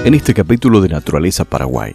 En este capítulo de Naturaleza Paraguay,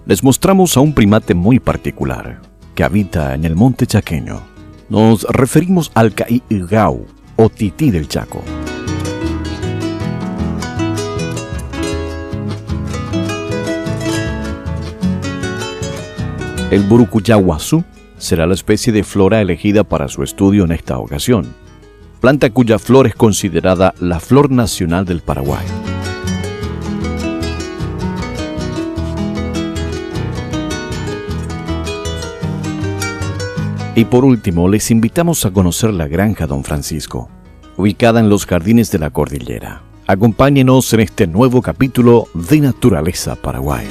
les mostramos a un primate muy particular que habita en el monte chaqueño. Nos referimos al caigao o tití del Chaco. El burucuyaguazú será la especie de flora elegida para su estudio en esta ocasión, planta cuya flor es considerada la flor nacional del Paraguay. Y por último, les invitamos a conocer la Granja Don Francisco, ubicada en los jardines de la cordillera. Acompáñenos en este nuevo capítulo de Naturaleza Paraguay.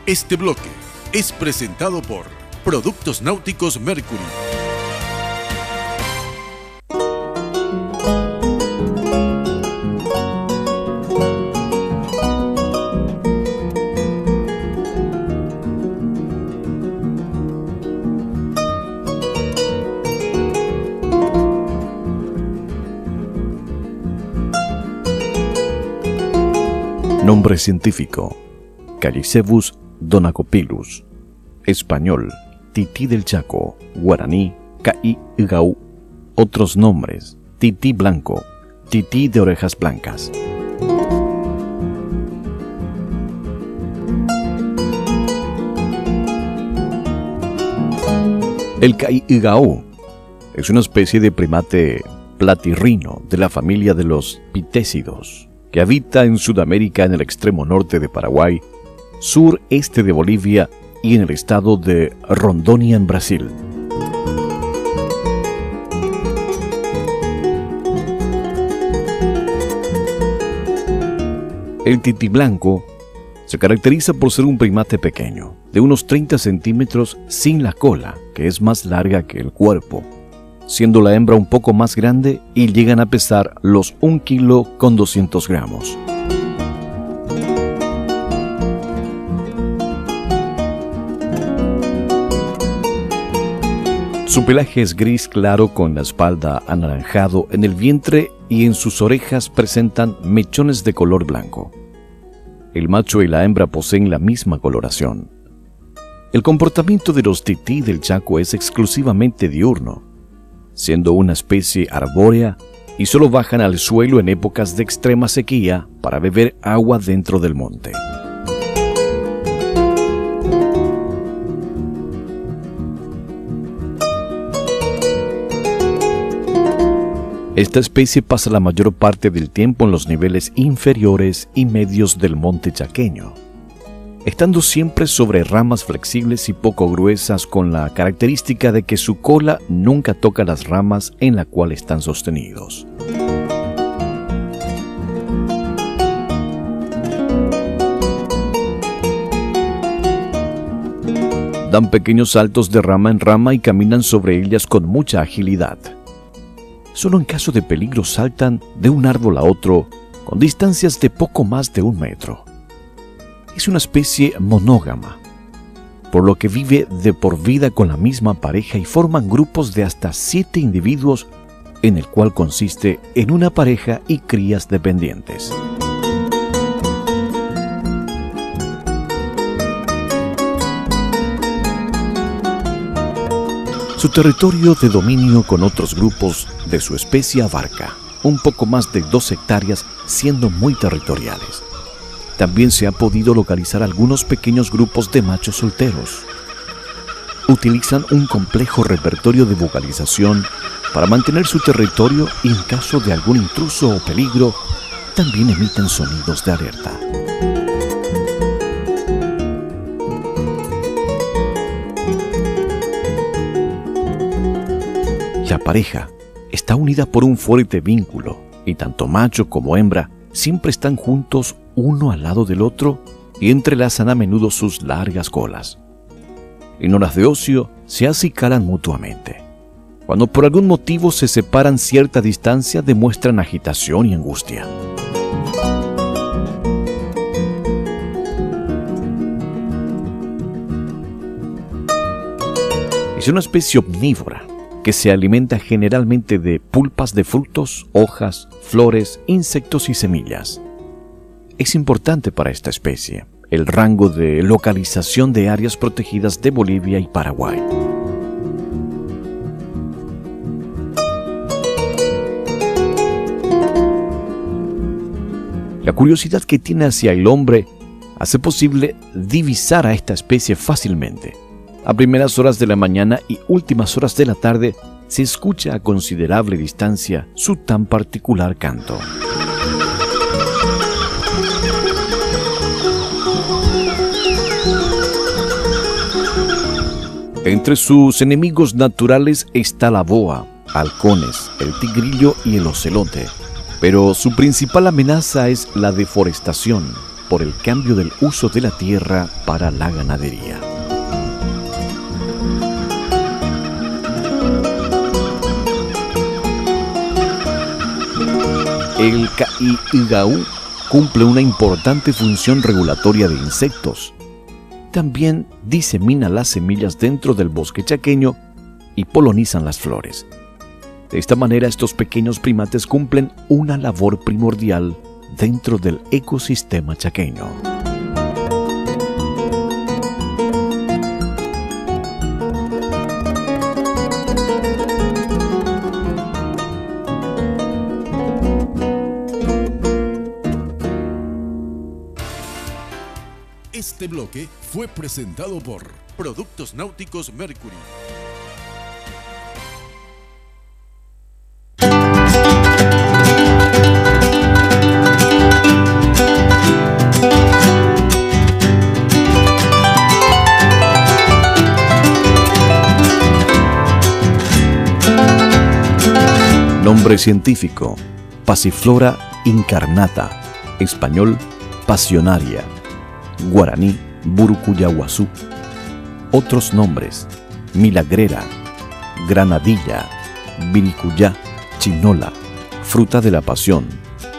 Este bloque es presentado por Productos Náuticos Mercury. Nombre científico: Callicebus donacopilus. Español: tití del Chaco. Guaraní: caigau. Otros nombres: tití blanco, tití de orejas blancas. El caigao es una especie de primate platirrino de la familia de los pitécidos, que habita en Sudamérica en el extremo norte de Paraguay, sureste de Bolivia y en el estado de Rondônia en Brasil. El tití blanco se caracteriza por ser un primate pequeño, de unos 30 centímetros, sin la cola, que es más larga que el cuerpo, siendo la hembra un poco más grande y llegan a pesar los 1 kilo con 200 gramos. Su pelaje es gris claro con la espalda anaranjado, en el vientre y en sus orejas presentan mechones de color blanco. El macho y la hembra poseen la misma coloración. El comportamiento de los tití del Chaco es exclusivamente diurno, siendo una especie arbórea y solo bajan al suelo en épocas de extrema sequía para beber agua dentro del monte. Esta especie pasa la mayor parte del tiempo en los niveles inferiores y medios del monte chaqueño, estando siempre sobre ramas flexibles y poco gruesas, con la característica de que su cola nunca toca las ramas en la cual están sostenidos. Dan pequeños saltos de rama en rama y caminan sobre ellas con mucha agilidad. Solo en caso de peligro saltan de un árbol a otro con distancias de poco más de 1 metro. Es una especie monógama, por lo que vive de por vida con la misma pareja y forman grupos de hasta 7 individuos, en el cual consiste en una pareja y crías dependientes. Su territorio de dominio con otros grupos de su especie abarca un poco más de 2 hectáreas, siendo muy territoriales. También se ha podido localizar algunos pequeños grupos de machos solteros. Utilizan un complejo repertorio de vocalización para mantener su territorio y en caso de algún intruso o peligro, también emiten sonidos de alerta. La pareja está unida por un fuerte vínculo y tanto macho como hembra siempre están juntos uno al lado del otro y entrelazan a menudo sus largas colas. En horas de ocio se acicalan mutuamente. Cuando por algún motivo se separan cierta distancia, demuestran agitación y angustia. Es una especie omnívora que se alimenta generalmente de pulpas de frutos, hojas, flores, insectos y semillas. Es importante para esta especie el rango de localización de áreas protegidas de Bolivia y Paraguay. La curiosidad que tiene hacia el hombre hace posible divisar a esta especie fácilmente. A primeras horas de la mañana y últimas horas de la tarde se escucha a considerable distancia su tan particular canto. Entre sus enemigos naturales está la boa, halcones, el tigrillo y el ocelote, pero su principal amenaza es la deforestación por el cambio del uso de la tierra para la ganadería. El caïgaú cumple una importante función regulatoria de insectos. También disemina las semillas dentro del bosque chaqueño y polinizan las flores. De esta manera, estos pequeños primates cumplen una labor primordial dentro del ecosistema chaqueño. Este bloque fue presentado por Productos Náuticos Mercury. Nombre científico: Passiflora incarnata. Español: Passionaria. Guaraní: Burucuyaguazú. Otros nombres: milagrera, granadilla, viricuyá, chinola, fruta de la pasión,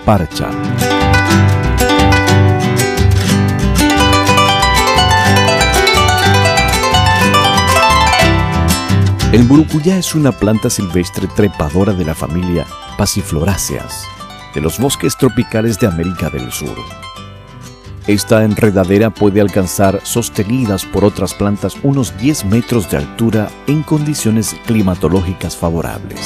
parcha. El burucuyá es una planta silvestre trepadora de la familia Passifloraceas, de los bosques tropicales de América del Sur. Esta enredadera puede alcanzar, sostenidas por otras plantas, unos 10 metros de altura en condiciones climatológicas favorables.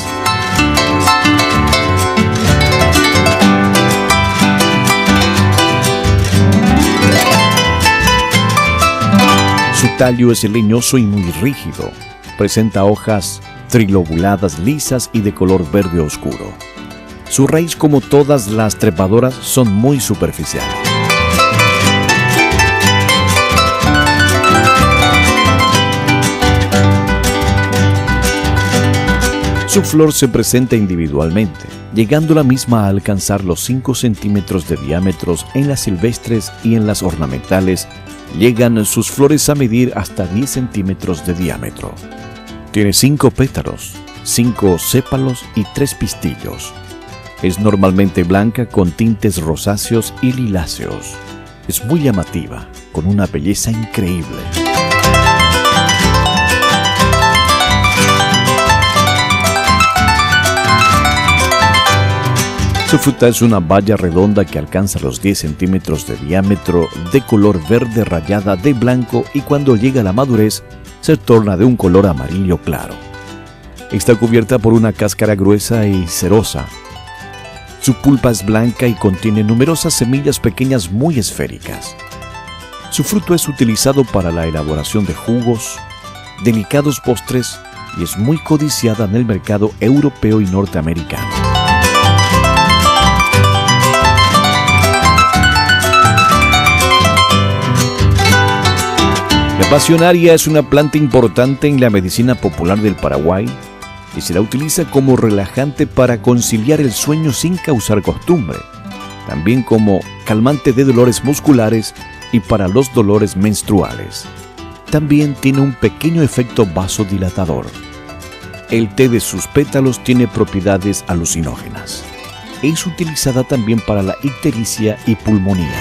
Su tallo es leñoso y muy rígido. Presenta hojas trilobuladas lisas y de color verde oscuro. Su raíz, como todas las trepadoras, son muy superficiales. Su flor se presenta individualmente, llegando la misma a alcanzar los 5 centímetros de diámetro en las silvestres, y en las ornamentales llegan sus flores a medir hasta 10 centímetros de diámetro. Tiene 5 pétalos, 5 sépalos y 3 pistillos. Es normalmente blanca con tintes rosáceos y liláceos. Es muy llamativa, con una belleza increíble. Su fruta es una baya redonda que alcanza los 10 centímetros de diámetro, de color verde rayada de blanco, y cuando llega a la madurez se torna de un color amarillo claro. Está cubierta por una cáscara gruesa y cerosa. Su pulpa es blanca y contiene numerosas semillas pequeñas muy esféricas. Su fruto es utilizado para la elaboración de jugos, delicados postres y es muy codiciada en el mercado europeo y norteamericano. La pasionaria es una planta importante en la medicina popular del Paraguay y se la utiliza como relajante para conciliar el sueño sin causar costumbre, también como calmante de dolores musculares y para los dolores menstruales. También tiene un pequeño efecto vasodilatador. El té de sus pétalos tiene propiedades alucinógenas. Es utilizada también para la ictericia y pulmonía.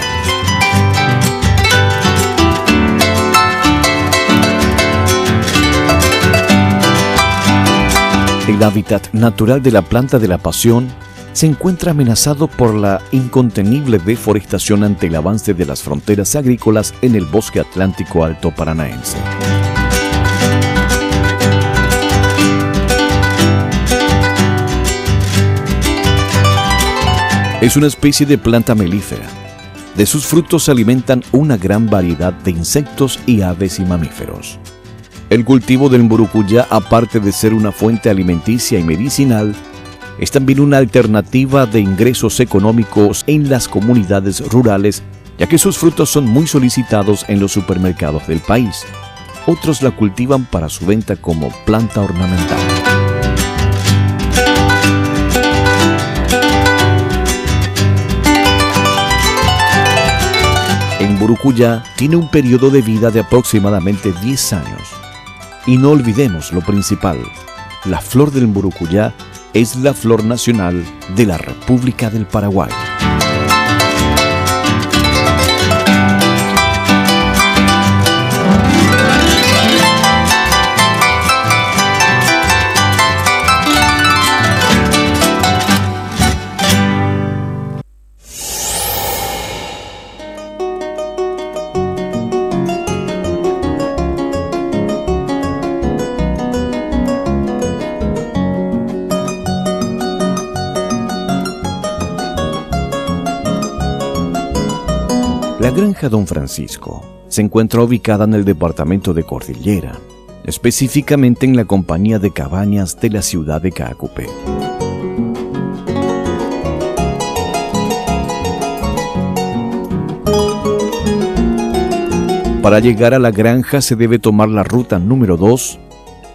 El hábitat natural de la planta de la pasión se encuentra amenazado por la incontenible deforestación ante el avance de las fronteras agrícolas en el bosque atlántico alto paranaense. Es una especie de planta melífera. De sus frutos se alimentan una gran variedad de insectos y aves y mamíferos. El cultivo del mburucuyá, aparte de ser una fuente alimenticia y medicinal, es también una alternativa de ingresos económicos en las comunidades rurales, ya que sus frutos son muy solicitados en los supermercados del país. Otros la cultivan para su venta como planta ornamental. El mburucuyá tiene un periodo de vida de aproximadamente 10 años. Y no olvidemos lo principal, la flor del mburucuyá es la flor nacional de la República del Paraguay. La granja Don Francisco se encuentra ubicada en el departamento de Cordillera, específicamente en la compañía de cabañas de la ciudad de Caacupé. Para llegar a la granja se debe tomar la ruta número 2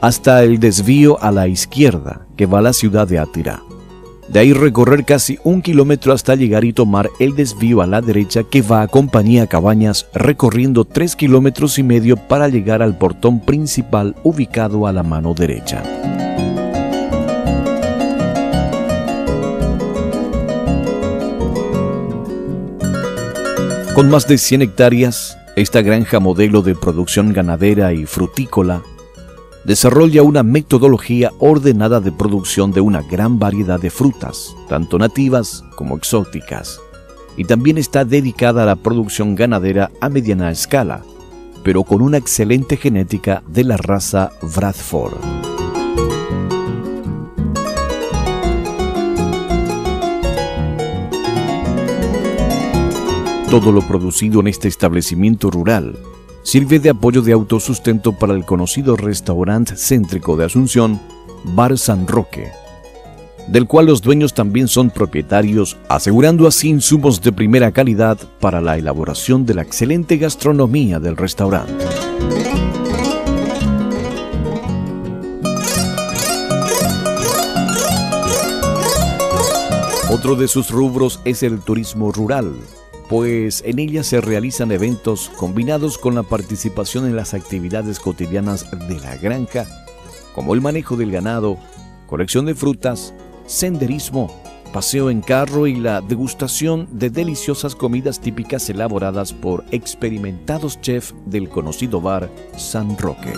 hasta el desvío a la izquierda que va a la ciudad de Atirá. De ahí recorrer casi 1 kilómetro hasta llegar y tomar el desvío a la derecha que va a Compañía Cabañas, recorriendo 3,5 kilómetros para llegar al portón principal ubicado a la mano derecha. Con más de 100 hectáreas, esta granja modelo de producción ganadera y frutícola desarrolla una metodología ordenada de producción de una gran variedad de frutas, tanto nativas como exóticas, y también está dedicada a la producción ganadera a mediana escala, pero con una excelente genética de la raza Bradford. Todo lo producido en este establecimiento rural sirve de apoyo de autosustento para el conocido restaurante céntrico de Asunción, Bar San Roque, del cual los dueños también son propietarios, asegurando así insumos de primera calidad para la elaboración de la excelente gastronomía del restaurante. Otro de sus rubros es el turismo rural, pues en ella se realizan eventos combinados con la participación en las actividades cotidianas de la granja, como el manejo del ganado, colección de frutas, senderismo, paseo en carro y la degustación de deliciosas comidas típicas elaboradas por experimentados chefs del conocido bar San Roque.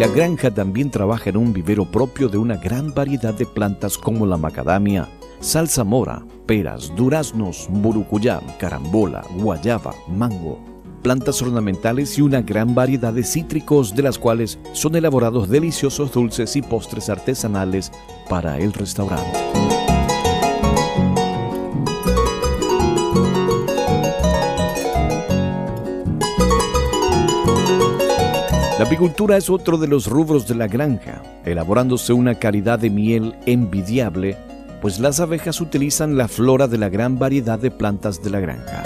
La granja también trabaja en un vivero propio de una gran variedad de plantas como la macadamia, zarzamora, peras, duraznos, burucuyá, carambola, guayaba, mango, plantas ornamentales y una gran variedad de cítricos, de las cuales son elaborados deliciosos dulces y postres artesanales para el restaurante. La apicultura es otro de los rubros de la granja, elaborándose una calidad de miel envidiable, pues las abejas utilizan la flora de la gran variedad de plantas de la granja.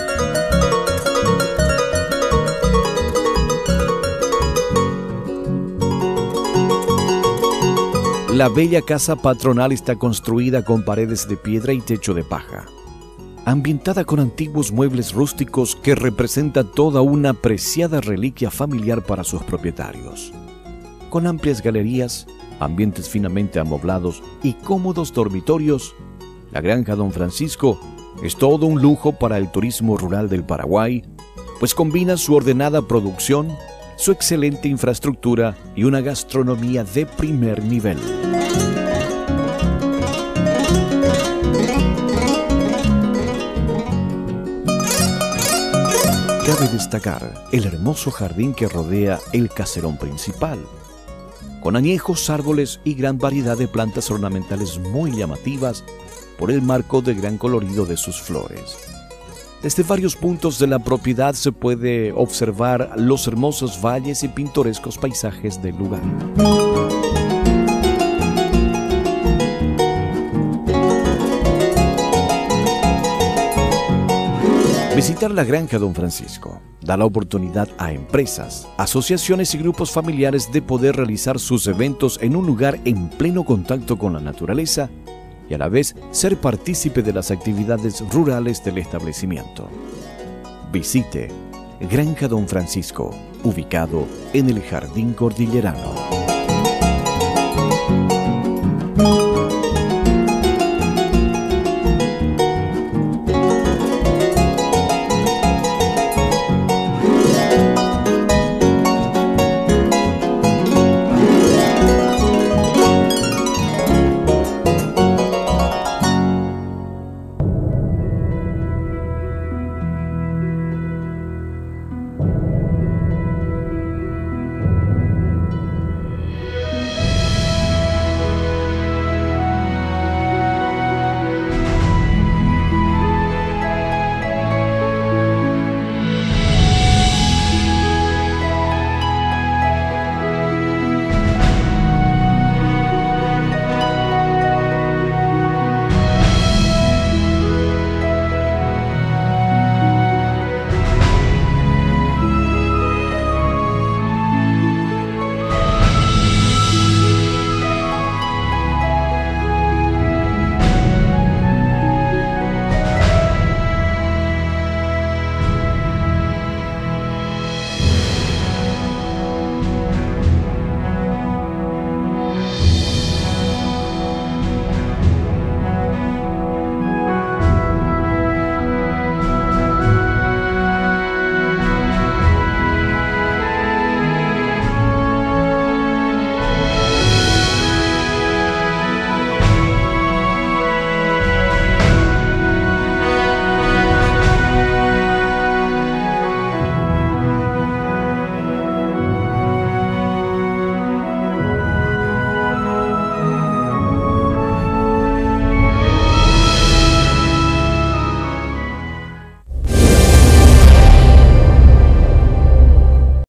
La bella casa patronal está construida con paredes de piedra y techo de paja, ambientada con antiguos muebles rústicos que representan toda una preciada reliquia familiar para sus propietarios. Con amplias galerías, ambientes finamente amoblados y cómodos dormitorios, la granja Don Francisco es todo un lujo para el turismo rural del Paraguay, pues combina su ordenada producción, su excelente infraestructura y una gastronomía de primer nivel. Cabe destacar el hermoso jardín que rodea el caserón principal, con añejos árboles y gran variedad de plantas ornamentales muy llamativas por el marco de gran colorido de sus flores. Desde varios puntos de la propiedad se puede observar los hermosos valles y pintorescos paisajes del lugar. Visitar la granja Don Francisco da la oportunidad a empresas, asociaciones y grupos familiares de poder realizar sus eventos en un lugar en pleno contacto con la naturaleza y a la vez ser partícipe de las actividades rurales del establecimiento. Visite Granja Don Francisco, ubicado en el Jardín Cordillerano.